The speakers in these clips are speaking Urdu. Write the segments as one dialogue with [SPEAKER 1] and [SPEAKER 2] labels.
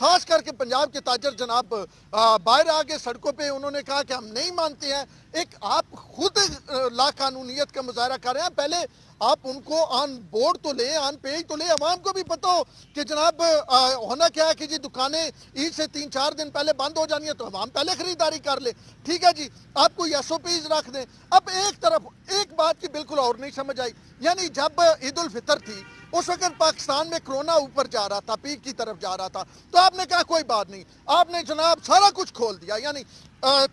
[SPEAKER 1] خاص کر کے پنجاب کے تاجر جناب باہر آگے سڑکوں پہ انہوں نے کہا کہ ہم نہیں مانتے ہیں. ایک آپ خود لا قانونیت کا مظاہرہ کر رہے ہیں. پہلے آپ ان کو آن بورڈ تو لیں, آن پیج تو لیں, عوام کو بھی پتہ ہو کہ جناب ہونا کیا ہے کہ جی دکانیں عید سے 3-4 دن پہلے بند ہو جانی ہیں تو عوام پہلے خریداری کر لے. ٹھیک ہے جی, آپ کو ایس او پیز رکھ دیں. اب ایک طرف ایک بات کی بالکل اور نہیں سمجھ آئی, یعنی جب عید الفطر تھی اس وقت پاکستان میں کرونا اوپر جا رہا تھا, پیک کی طرف جا رہا تھا, تو آپ نے کہا کوئی بات نہیں, آپ نے جناب سارا کچھ کھول دیا. یعنی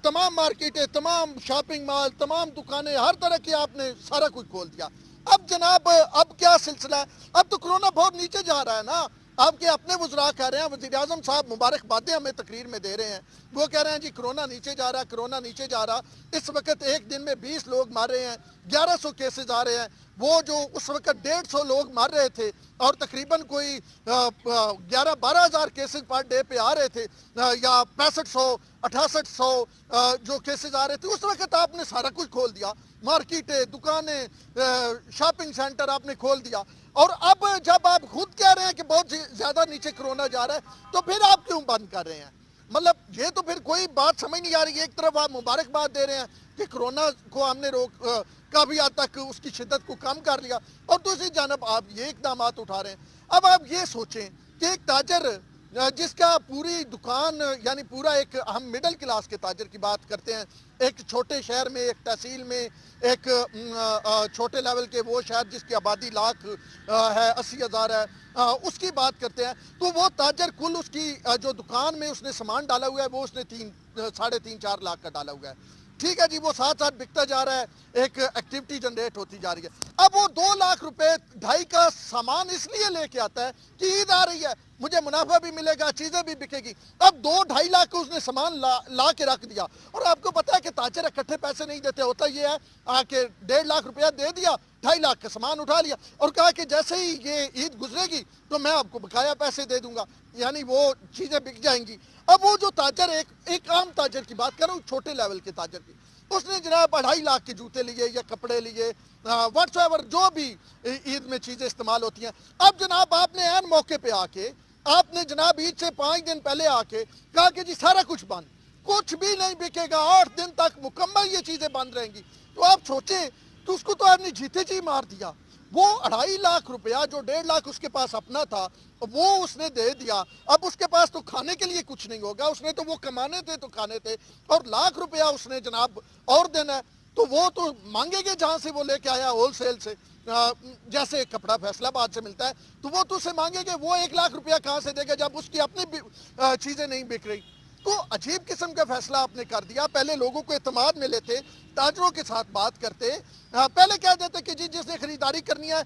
[SPEAKER 1] تمام مارکیٹیں, تمام شاپنگ مال, تمام دکانیں, ہر طرح کی آپ نے سارا کچھ کھول دیا. اب جناب اب کیا سلسلہ ہے؟ اب تو کرونا بہت نیچے جا رہا ہے نا. آپ کے اپنے وزراء کہہ رہے ہیں, وزیر اعظم صاحب مبارکبادیں ہمیں تقریر میں دے رہے ہیں, وہ کہہ رہے ہیں جی کرونا نیچے جا رہا ہے, کرونا نیچے جا رہا. اس وقت ایک دن میں 20 لوگ مار رہے ہیں, 1100 کیسز آ رہے ہیں. وہ جو اس وقت 150 لوگ مر رہے تھے اور تقریباً کوئی 11-12 ہزار کیسز پر ڈے پہ آ رہے تھے, یا 6500-6800 جو کیسز آ رہے تھے, اس وقت آپ نے سارا کچھ کھول دیا. مارکیٹیں, دکانیں, شاپنگ سینٹر آپ نے کھول دیا. اور اب جب آپ خود کہہ رہے ہیں کہ بہت زیادہ نیچے کرونا جا رہا ہے, تو پھر آپ کیوں بند کر رہے ہیں؟ مطلب یہ تو پھر کوئی بات سمجھ نہیں آ رہی. ایک طرف آپ مبارکباد دے رہے ہیں کہ کرونا کو ہم نے کافی حد تک اس کی شدت کو کم کر لیا, اور دوسری جانب آپ یہ اقدامات اٹھا رہے ہیں. اب آپ یہ سوچیں کہ ایک تاجر جس کا پوری دکان, یعنی پورا ایک, ہم مڈل کلاس کے تاجر کی بات کرتے ہیں, ایک چھوٹے شہر میں, ایک تحصیل میں, ایک چھوٹے لیول کے وہ شہر جس کی آبادی لاکھ ہے, 80,000 ہے, اس کی بات کرتے ہیں, تو وہ تاجر کل اس کی جو دکان میں اس نے سامان ڈالا ہوا ہے وہ اس نے 3.5-4 لاکھ کا ڈالا ہوا ہے. ٹھیک ہے جی, وہ ساتھ ساتھ بکتا جا رہا ہے, ایک ایکٹیویٹی جنریٹ ہوتی جا رہی ہے. اب وہ 2 لاکھ روپے 2.5 کا سامان اس لیے لے کے آتا ہے کہ عید آ رہی ہے, مجھے منافع بھی ملے گا, چیزیں بھی بکے گی. اب 2-2.5 لاکھ کا اس نے سامان لا کے رکھ دیا. اور آپ کو پتا ہے کہ تاجر اکٹھے پیسے نہیں دیتے, ہوتا یہ ہے کہ 1.5 لاکھ روپیہ دے دیا, 2.5 لاکھ کا سامان اٹھا لیا اور کہا کہ جیسے ہی یہ عید گزرے گی تو میں آپ کو بقایا پیسے دے دوں گا, یعنی وہ چیزیں بک جائیں گی. اب وہ جو تاجر, ایک عام تاجر کی بات کر رہا ہوں, چھوٹے لیول کے تاجر کی, اس نے جناب 2.5 لاکھ کے جوتے لیے یا کپڑے لیے, واٹس ایور جو بھی عید میں چیزیں استعمال ہوتی ہیں. اب جناب آپ نے عین موقع پہ آ کے, آپ نے جناب عید سے 5 دن پہلے آ کے کہا کہ جی سارا کچھ بند, کچھ بھی نہیں بکے گا, 8 دن تک مکمل یہ چیزیں بند رہیں گی. تو آپ سوچیں, تو اس کو تو آپ نے جیتے جی مار دیا. وہ 2.5 لاکھ روپیہ جو 1.5 لاکھ اس کے پاس اپنا تھا وہ اس نے دے دیا. اب اس کے پاس تو کھانے کے لیے کچھ نہیں ہوگا, اس نے تو وہ کمانے تھے تو کھانے تھے, اور 1 لاکھ روپیہ اس نے جناب اور دینا ہے. تو وہ تو مانگے گے جہاں سے وہ لے کے آیا ہول سیل سے, جیسے کپڑا فیصل آباد سے ملتا ہے, تو وہ تو اسے مانگے گے. وہ 1 لاکھ روپیہ کہاں سے دے گا جب اس کی اپنی چیزیں نہیں بک رہی؟ تو عجیب قسم کا فیصلہ آپ نے کر دیا. پہلے لوگوں کو اعتماد میں لیتے, تاجروں کے ساتھ بات کرتے, پہلے کہہ دیتے کہ جی جس نے خریداری کرنی ہے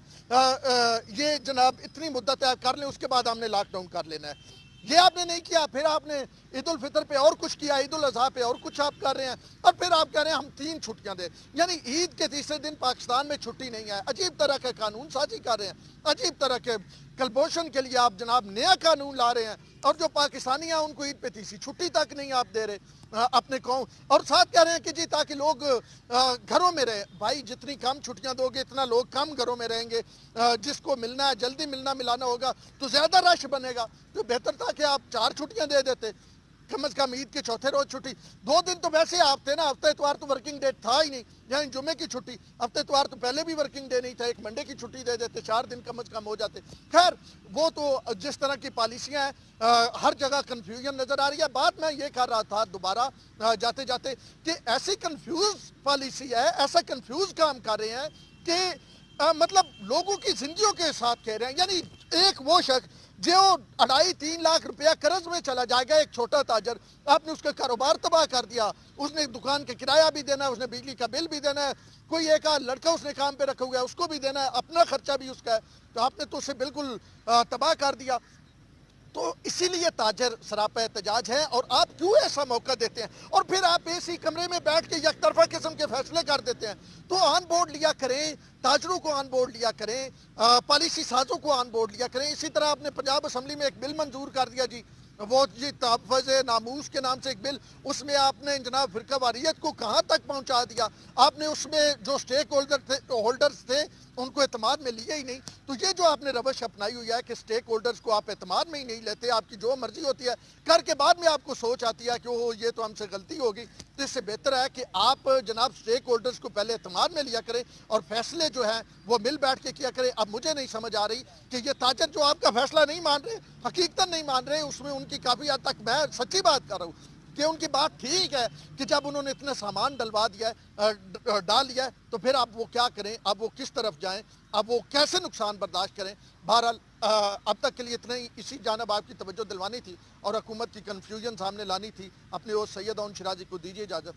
[SPEAKER 1] یہ جناب اتنی مدت ہے کر لیں, اس کے بعد ہم نے لاک ڈاؤن کر لینا ہے. یہ آپ نے نہیں کیا. پھر آپ نے عید الفطر پہ اور کچھ کیا, عید الاضحیٰ پہ اور کچھ آپ کر رہے ہیں, اور پھر آپ کہہ رہے ہیں ہم 3 چھٹیاں دیں. یعنی عید کے تیسرے دن پاکستان میں چھٹی نہیں ہے. عجیب طرح کا قانون سازی کر رہے ہیں, عجیب طرح کے کلبوشن کے لیے آپ جناب نیا قانون لا رہے ہیں, اور جو پاکستانی ہیں ان کو عید پہ تیسری چھٹی تک نہیں آپ دے رہے اپنے قوم, اور ساتھ کہہ رہے ہیں کہ جی تاکہ لوگ گھروں میں رہیں. بھائی جتنی کم چھٹیاں دو گے اتنا لوگ کم گھروں میں رہیں گے, جس کو ملنا ہے جلدی ملنا ملانا ہوگا تو زیادہ رش بنے گا. تو بہتر تھا کہ آپ 4 چھٹیاں دے دیتے, کم از کم عید کے چوتھے روز چھٹی. 2 دن تو ویسے آپ تھے نا, ہفتے اتوار تو ورکنگ ڈے تھا ہی نہیں, یعنی جمعے کی چھٹی, ہفتے اتوار تو پہلے بھی ورکنگ ڈے نہیں تھا, ایک منڈے کی چھٹی دے دیتے, 4 دن کم از کم ہو جاتے. خیر وہ تو جس طرح کی پالیسیاں ہیں ہر جگہ کنفیوژن نظر آ رہی ہے. بات میں یہ کر رہا تھا دوبارہ جاتے جاتے کہ ایسی کنفیوز پالیسی ہے, ایسا کنفیوز کام کر رہے ہیں کہ مطلب لوگوں کی زندگیوں کے ساتھ کہہ رہے ہیں. یعنی ایک وہ شخص جو 2.5-3 لاکھ روپیہ قرض میں چلا جائے گا, ایک چھوٹا تاجر, آپ نے اس کا کاروبار تباہ کر دیا. اس نے دکان کا کرایہ بھی دینا ہے, اس نے بجلی کا بل بھی دینا ہے, کوئی ایک لڑکا اس نے کام پہ رکھا ہوا ہے اس کو بھی دینا ہے, اپنا خرچہ بھی اس کا ہے, تو آپ نے تو اسے بالکل تباہ کر دیا. تو اسی لیے تاجر سراپا احتجاج ہے. اور آپ کیوں ایسا موقع دیتے ہیں, اور پھر آپ اسی کمرے میں بیٹھ کے یک طرفہ قسم کے فیصلے کر دیتے ہیں. تو آن بورڈ لیا کریں, تاجروں کو آن بورڈ لیا کریں, پالیسی سازوں کو آن بورڈ لیا کریں. اسی طرح آپ نے پنجاب اسمبلی میں ایک بل منظور کر دیا جی, وہ جی تحفظ ناموس کے نام سے ایک بل, اس میں آپ نے جناب فرقہ واریت کو کہاں تک پہنچا دیا. آپ نے اس میں جو سٹیک ہولڈرز تھے ان کو اعتماد میں لیا ہی نہیں. تو یہ جو آپ نے روش اپنائی ہوئی ہے کہ سٹیک ہولڈرز کو آپ اعتماد میں ہی نہیں لیتے, آپ کی جو مرضی ہوتی ہے کر کے بعد میں آپ کو سوچ آتی ہے کہ وہ یہ تو ہم سے غلطی ہوگی, تو اس سے بہتر ہے کہ آپ جناب سٹیک ہولڈرز کو پہلے اعتماد میں لیا کریں اور فیصلے جو ہیں وہ مل بیٹھ کے کیا کریں. اب مجھے نہیں سمجھ آ رہی کہ یہ تاجر جو آپ کا فیصلہ نہیں مان رہے, حقیقتاً نہیں مان رہے, اس میں ان کی کافی حد تک میں سچی بات کر رہا ہوں کہ ان کی بات ٹھیک ہے کہ جب انہوں نے اتنا سامان ڈلوا دیا ہے, ڈال لیا ہے, تو پھر اب وہ کیا کریں, اب وہ کس طرف جائیں, اب وہ کیسے نقصان برداشت کریں. بہرحال اب تک کے لیے اتنا ہی, اسی جانب آپ کی توجہ دلوانی تھی اور حکومت کی کنفیوژن سامنے لانی تھی. اپنے وہ سید اون شراجی کو دیجیے اجازت.